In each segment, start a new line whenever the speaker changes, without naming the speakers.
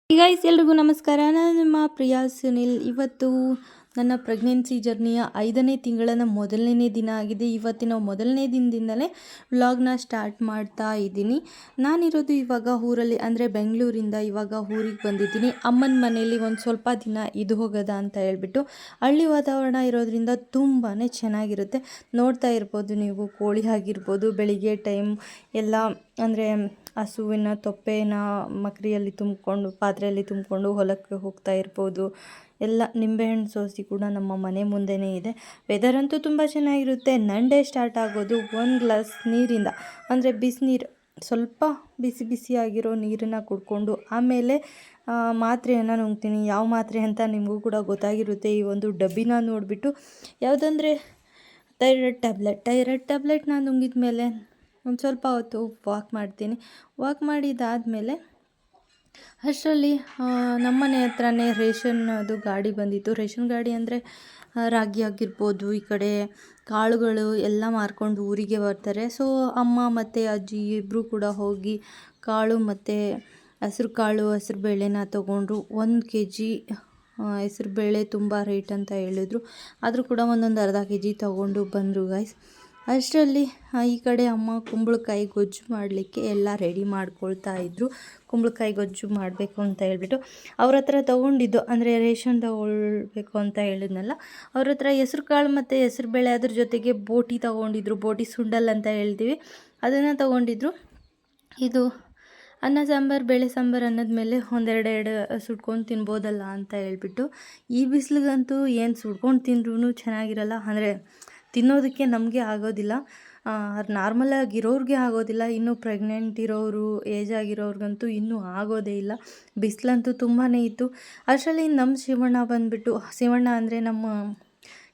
Guys ಎಲ್ರಿಗೂ ನಮಸ್ಕಾರ. ನಾನು ನಿಮ್ಮ ಪ್ರಿಯಾ ಸುನಿಲ್. ಇವತ್ತು ನನ್ನ ಪ್ರೆಗ್ನೆನ್ಸಿ ಜರ್ನಿಯ 5ನೇ ತಿಂಗಳ ಮೊದಲನೇ ದಿನ ಆಗಿದೆ. ಇವತ್ತಿನ ಮೊದಲನೇ ದಿನದಿಂದಲೇ ವ್ಲಾಗ್ನ ಸ್ಟಾರ್ಟ್ ಮಾಡ್ತಾ ಇದ್ದೀನಿ. ನಾನಿರೋದು ಇವಾಗ ಊರಲ್ಲಿ, ಅಂದರೆ ಬೆಂಗಳೂರಿಂದ ಇವಾಗ ಊರಿಗೆ ಬಂದಿದ್ದೀನಿ. ಅಮ್ಮನ ಮನೆಯಲ್ಲಿ ಒಂದು ಸ್ವಲ್ಪ ದಿನ ಇದು ಹೋಗೋದ ಅಂತ ಹೇಳ್ಬಿಟ್ಟು. ಹಳ್ಳಿ ವಾತಾವರಣ ಇರೋದ್ರಿಂದ ತುಂಬಾ ಚೆನ್ನಾಗಿರುತ್ತೆ. ನೋಡ್ತಾ ಇರ್ಬೋದು ನೀವು, ಕೋಳಿ ಆಗಿರ್ಬೋದು, ಬೆಳಿಗ್ಗೆ ಟೈಮ್ ಎಲ್ಲ ಅಂದರೆ ಹಸುವಿನ ತೊಪ್ಪೆನ ಮಕರಿಯಲ್ಲಿ ತುಂಬಿಕೊಂಡು ಪಾತ್ರೆಯಲ್ಲಿ ತುಂಬಿಕೊಂಡು ಹೊಲಕ್ಕೆ ಹೋಗ್ತಾ ಇರ್ಬೋದು. ಎಲ್ಲ ನಿಂಬೆಹಣ್ಣು ಸೋಸಿ ಕೂಡ ನಮ್ಮ ಮನೆ ಮುಂದೆನೇ ಇದೆ. ವೆದರ್ ಅಂತೂ ತುಂಬ ಚೆನ್ನಾಗಿರುತ್ತೆ. ಡೇ ಸ್ಟಾರ್ಟ್ ಆಗೋದು ಒಂದು ಗ್ಲಾಸ್ ನೀರಿಂದ, ಅಂದರೆ ಬಿಸಿನೀರು, ಸ್ವಲ್ಪ ಬಿಸಿ ಬಿಸಿಯಾಗಿರೋ ನೀರನ್ನು ಕುಡ್ಕೊಂಡು ಆಮೇಲೆ ಮಾತ್ರೆಯನ್ನು ನುಂಗ್ತೀನಿ. ಯಾವ ಮಾತ್ರೆ ಅಂತ ನಿಮಗೂ ಕೂಡ ಗೊತ್ತಾಗಿರುತ್ತೆ. ಈ ಒಂದು ಡಬ್ಬಿನ ನೋಡಿಬಿಟ್ಟು, ಯಾವುದಂದರೆ ಥೈರಾಯ್ಡ್ ಟ್ಯಾಬ್ಲೆಟ್ನ ನುಂಗಿದ ಮೇಲೆ ಒಂದು ಸ್ವಲ್ಪ ಹೊತ್ತು ವಾಕ್ ಮಾಡ್ತೀನಿ. ವಾಕ್ ಮಾಡಿದಾದಮೇಲೆ ಅಷ್ಟರಲ್ಲಿ ನಮ್ಮನೆ ಹತ್ರನೇ ರೇಷನ್ನದು ಗಾಡಿ ಬಂದಿತ್ತು. ರೇಷನ್ ಗಾಡಿ ಅಂದರೆ ರಾಗಿ ಆಗಿರ್ಬೋದು, ಈ ಕಡೆ ಕಾಳುಗಳು ಎಲ್ಲ ಮಾರ್ಕೊಂಡು ಊರಿಗೆ ಬರ್ತಾರೆ. ಸೊ ಅಮ್ಮ ಮತ್ತು ಅಜ್ಜಿ ಇಬ್ಬರು ಕೂಡ ಹೋಗಿ ಕಾಳು ಮತ್ತು ಹೆಸ್ರು ಕಾಳು, ಹೆಸ್ರು ಬೇಳೆನ ತೊಗೊಂಡ್ರು. 1 kg ಹೆಸ್ರು ಬೇಳೆ ತುಂಬ ರೇಟ್ ಅಂತ ಹೇಳಿದ್ರು. ಆದರೂ ಕೂಡ ಒಂದೊಂದು ಅರ್ಧ kg ತೊಗೊಂಡು ಬಂದರು ಗೈಸ್. ಅಷ್ಟರಲ್ಲಿ ಈ ಕಡೆ ಅಮ್ಮ ಕುಂಬಳಕಾಯಿ ಗೊಜ್ಜು ಮಾಡಲಿಕ್ಕೆ ಎಲ್ಲ ರೆಡಿ ಮಾಡ್ಕೊಳ್ತಾ ಇದ್ದರು. ಕುಂಬಳಕಾಯಿ ಗೊಜ್ಜು ಮಾಡಬೇಕು ಅಂತ ಹೇಳ್ಬಿಟ್ಟು ಅವ್ರ ಹತ್ರ ತೊಗೊಂಡಿದ್ದು, ಅಂದರೆ ರೇಷನ್ ತೊಗೊಳ್ಬೇಕು ಅಂತ ಹೇಳಿದ್ನಲ್ಲ, ಅವ್ರ ಹತ್ರ ಹೆಸ್ರು ಕಾಳು ಮತ್ತು ಹೆಸ್ರು ಬೇಳೆ, ಅದ್ರ ಜೊತೆಗೆ ಬೋಟಿ ತೊಗೊಂಡಿದ್ರು. ಬೋಟಿ ಸುಂಡಲ್ ಅಂತ ಹೇಳ್ತೀವಿ, ಅದನ್ನು ತೊಗೊಂಡಿದ್ರು. ಇದು ಅನ್ನ ಸಾಂಬಾರು, ಬೇಳೆ ಸಾಂಬಾರು ಅನ್ನದ ಮೇಲೆ ಒಂದೆರಡು ಸುಟ್ಕೊಂಡು ತಿನ್ಬೋದಲ್ಲ ಅಂತ ಹೇಳ್ಬಿಟ್ಟು. ಈ ಬಿಸಿಲಿಗಂತೂ ಏನು ಸುಡ್ಕೊಂಡು ತಿಂದ್ರೂ ಚೆನ್ನಾಗಿರಲ್ಲ, ಅಂದರೆ ತಿನ್ನೋದಕ್ಕೆ ನಮಗೆ ಆಗೋದಿಲ್ಲ. ನಾರ್ಮಲಾಗಿರೋರಿಗೆ ಆಗೋದಿಲ್ಲ, ಇನ್ನೂ ಪ್ರೆಗ್ನೆಂಟ್ ಇರೋರು, ಏಜ್ ಆಗಿರೋರ್ಗಂತೂ ಇನ್ನೂ ಆಗೋದೇ ಇಲ್ಲ. ಬಿಸಿಲಂತೂ ತುಂಬಾ ಇತ್ತು. ಅಷ್ಟರಲ್ಲಿ ನಮ್ಮ ಶಿವಣ್ಣ ಅಂದರೆ ನಮ್ಮ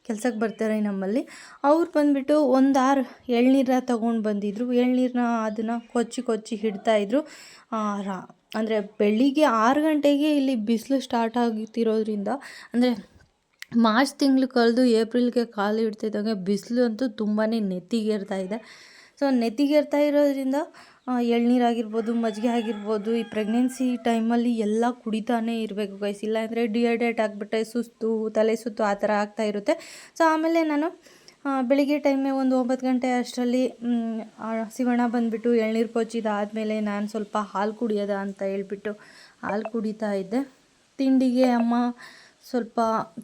ಕೆಲಸಕ್ಕೆ ಬರ್ತಾರೆ ನಮ್ಮಲ್ಲಿ, ಅವ್ರು ಬಂದುಬಿಟ್ಟು ಒಂದು 6 ಎಳ್ನೀರನ್ನ ತೊಗೊಂಡು ಬಂದಿದ್ದರು. ಎಳ್ನೀರನ್ನ ಅದನ್ನು ಕೊಚ್ಚಿ ಇಡ್ತಾಯಿದ್ರು. ಅಂದರೆ ಬೆಳಿಗ್ಗೆ 6 ಗಂಟೆಗೆ ಇಲ್ಲಿ ಬಿಸಿಲು ಸ್ಟಾರ್ಟ್ ಆಗ್ತಿರೋದ್ರಿಂದ, ಅಂದರೆ ಮಾರ್ಚ್ ತಿಂಗಳು ಕಳೆದು ಏಪ್ರಿಲ್ಗೆ ಕಾಲು ಇಡ್ತಿದ್ದಂಗೆ ಬಿಸಿಲು ಅಂತೂ ತುಂಬಾ ನೆತ್ತಿಗೇರ್ತಾ ಇದೆ. ಸೊ ನೆತ್ತಿಗೇರ್ತಾ ಇರೋದ್ರಿಂದ ಎಳ್ನೀರಾಗಿರ್ಬೋದು, ಮಜ್ಜಿಗೆ ಆಗಿರ್ಬೋದು, ಈ ಪ್ರೆಗ್ನೆನ್ಸಿ ಟೈಮಲ್ಲಿ ಎಲ್ಲ ಕುಡಿತಾನೇ ಇರಬೇಕು ಗೈಸ್. ಇಲ್ಲಾಂದರೆ ಡಿಹೈಡ್ರೇಟ್ ಆಗಿಬಿಟ್ಟೆ ಸುಸ್ತು, ತಲೆ ಸುತ್ತು ಆ ಥರ ಆಗ್ತಾಯಿರುತ್ತೆ. ಸೊ ಆಮೇಲೆ ನಾನು ಬೆಳಿಗ್ಗೆ ಟೈಮೇ ಒಂದು 9 ಗಂಟೆ ಅಷ್ಟರಲ್ಲಿ ಶಿವಣ್ಣ ಬಂದುಬಿಟ್ಟು ಎಳ್ನೀರು ಕೊಚ್ಚಿದಾದಮೇಲೆ ನಾನು ಸ್ವಲ್ಪ ಹಾಲು ಕುಡಿಯೋದ ಅಂತ ಹೇಳ್ಬಿಟ್ಟು ಹಾಲು ಕುಡಿತಾ ಇದ್ದೆ. ತಿಂಡಿಗೆ ಅಮ್ಮ ಸ್ವಲ್ಪ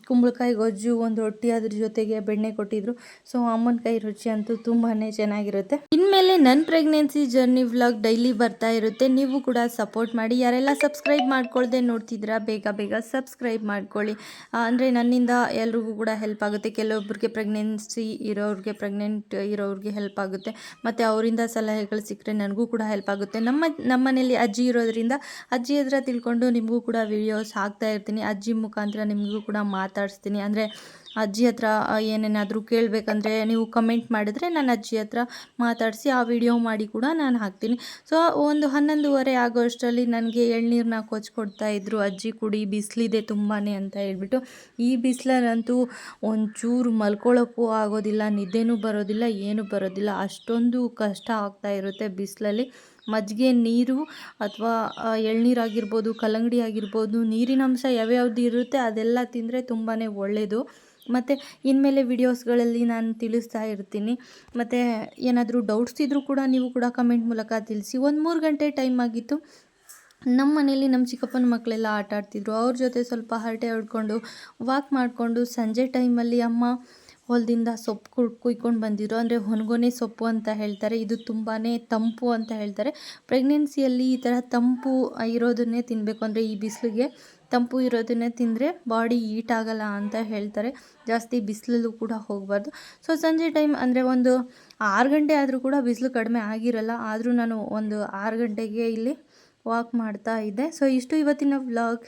ಕುಂಬಳಕಾಯಿ ಗೊಜ್ಜು, ಒಂದು ರೊಟ್ಟಿ, ಅದ್ರ ಜೊತೆಗೆ ಬೆಣ್ಣೆ ಕೊಟ್ಟಿದ್ರು. ಸೊ ಅಮ್ಮನ ಕೈ ರುಚಿ ಅಂತೂ ತುಂಬಾ ಚೆನ್ನಾಗಿರುತ್ತೆ. ಇನ್ಮೇಲೆ ನನ್ನ ಪ್ರೆಗ್ನೆನ್ಸಿ ಜರ್ನಿ ವ್ಲಾಗ್ ಡೈಲಿ ಬರ್ತಾ ಇರುತ್ತೆ. ನೀವು ಕೂಡ ಸಪೋರ್ಟ್ ಮಾಡಿ. ಯಾರೆಲ್ಲ ಸಬ್ಸ್ಕ್ರೈಬ್ ಮಾಡ್ಕೊಳ್ದೆ ನೋಡ್ತಿದ್ದೀರಾ, ಬೇಗ ಸಬ್ಸ್ಕ್ರೈಬ್ ಮಾಡ್ಕೊಳ್ಳಿ. ಅಂದರೆ ನನ್ನಿಂದ ಎಲ್ರಿಗೂ ಕೂಡ ಹೆಲ್ಪ್ ಆಗುತ್ತೆ. ಕೆಲವೊಬ್ಬರಿಗೆ ಪ್ರೆಗ್ನೆಂಟ್ ಇರೋರಿಗೆ ಹೆಲ್ಪ್ ಆಗುತ್ತೆ, ಮತ್ತು ಅವರಿಂದ ಸಲಹೆಗಳು ಸಿಕ್ಕರೆ ನನಗೂ ಕೂಡ ಹೆಲ್ಪ್ ಆಗುತ್ತೆ. ನಮ್ಮ ಮನೇಲಿ ಅಜ್ಜಿ ಇರೋದ್ರಿಂದ ಅಜ್ಜಿ ಹತ್ರ ತಿಳ್ಕೊಂಡು ನಿಮಗೂ ಕೂಡ ವಿಡಿಯೋಸ್ ಹಾಕ್ತಾ ಇರ್ತೀನಿ. ಅಜ್ಜಿ ಮುಖಾಂತರ ನಿಮಗೂ ಕೂಡ ಮಾತಾಡಿಸ್ತೀನಿ. ಅಂದರೆ ಅಜ್ಜಿ ಹತ್ರ ಏನೇನಾದರೂ ಕೇಳಬೇಕಂದ್ರೆ ನೀವು ಕಮೆಂಟ್ ಮಾಡಿದ್ರೆ ನಾನು ಅಜ್ಜಿ ಹತ್ರ ಮಾತಾಡಿಸಿ ಆ ವಿಡಿಯೋ ಮಾಡಿ ಕೂಡ ನಾನು ಹಾಕ್ತೀನಿ. ಸೊ ಒಂದು 11:30 ಆಗೋ ಅಷ್ಟರಲ್ಲಿ ನನಗೆ ಎಳ್ನೀರನ್ನ ಕೊಚ್ಕೊಡ್ತಾ ಇದ್ರು. ಅಜ್ಜಿ ಕುಡಿ, ಬಿಸಿಲಿದೆ ತುಂಬಾ ಅಂತ ಹೇಳ್ಬಿಟ್ಟು. ಈ ಬಿಸಿಲಲ್ಲಂತೂ ಒಂಚೂರು ಮಲ್ಕೊಳ್ಳೋಕ್ಕೂ ಆಗೋದಿಲ್ಲ, ನಿದ್ದೆನೂ ಬರೋದಿಲ್ಲ, ಏನೂ ಬರೋದಿಲ್ಲ. ಅಷ್ಟೊಂದು ಕಷ್ಟ ಆಗ್ತಾ ಇರುತ್ತೆ ಬಿಸಿಲಲ್ಲಿ. ಮಜ್ಜಿಗೆ, ನೀರು ಅಥವಾ ಎಳ್ನೀರಾಗಿರ್ಬೋದು, ಕಲ್ಲಂಗಡಿ ಆಗಿರ್ಬೋದು, ನೀರಿನ ಅಂಶ ಯಾವ್ಯಾವ್ದು ಇರುತ್ತೆ ಅದೆಲ್ಲ ತಿಂದರೆ ತುಂಬಾ ಒಳ್ಳೆಯದು. ಮತ್ತು ಇನ್ಮೇಲೆ ವಿಡಿಯೋಸ್ಗಳಲ್ಲಿ ನಾನು ತಿಳಿಸ್ತಾ ಇರ್ತೀನಿ. ಮತ್ತು ಏನಾದರೂ ಡೌಟ್ಸ್ ಇದ್ದರೂ ಕೂಡ ನೀವು ಕೂಡ ಕಮೆಂಟ್ ಮೂಲಕ ತಿಳಿಸಿ. ಒಂದು 3 ಗಂಟೆ ಟೈಮ್ ಆಗಿತ್ತು. ನಮ್ಮ ಮನೇಲಿ ನಮ್ಮ ಚಿಕ್ಕಪ್ಪನ ಮಕ್ಕಳೆಲ್ಲ ಆಟ ಆಡ್ತಿದ್ರು. ಅವ್ರ ಜೊತೆ ಸ್ವಲ್ಪ ಹರಟೆ ಹೊಡ್ಕೊಂಡು ವಾಕ್ ಮಾಡಿಕೊಂಡು ಸಂಜೆ ಟೈಮಲ್ಲಿ ಅಮ್ಮ ಹೊಲದಿಂದ ಸೊಪ್ಪು ಕುಯ್ಕೊಂಡು ಬಂದಿದ್ರು. ಅಂದರೆ ಹೊನ್ಗೊನೆ ಸೊಪ್ಪು ಅಂತ ಹೇಳ್ತಾರೆ. ಇದು ತುಂಬಾ ತಂಪು ಅಂತ ಹೇಳ್ತಾರೆ. ಪ್ರೆಗ್ನೆನ್ಸಿಯಲ್ಲಿ ಈ ಥರ ತಂಪು ಇರೋದನ್ನೇ ತಿನ್ನಬೇಕು. ಅಂದರೆ ಈ ಬಿಸಿಲಿಗೆ ತಂಪು ಇರೋದನ್ನೇ ತಿಂದರೆ ಬಾಡಿ ಹೀಟ್ ಆಗಲ್ಲ ಅಂತ ಹೇಳ್ತಾರೆ. ಜಾಸ್ತಿ ಬಿಸಿಲಲ್ಲೂ ಕೂಡ ಹೋಗಬಾರ್ದು. ಸೊ ಸಂಜೆ ಟೈಮ್ ಅಂದರೆ ಒಂದು 6 ಗಂಟೆ ಆದರೂ ಕೂಡ ಬಿಸಿಲು ಕಡಿಮೆ ಆಗಿರಲ್ಲ. ಆದರೂ ನಾನು ಒಂದು 6 ಗಂಟೆಗೆ ಇಲ್ಲಿ ವಾಕ್ ಮಾಡ್ತಾ ಇದ್ದೆ. ಸೊ ಇಷ್ಟು ಇವತ್ತಿನ ವ್ಲಾಗ್.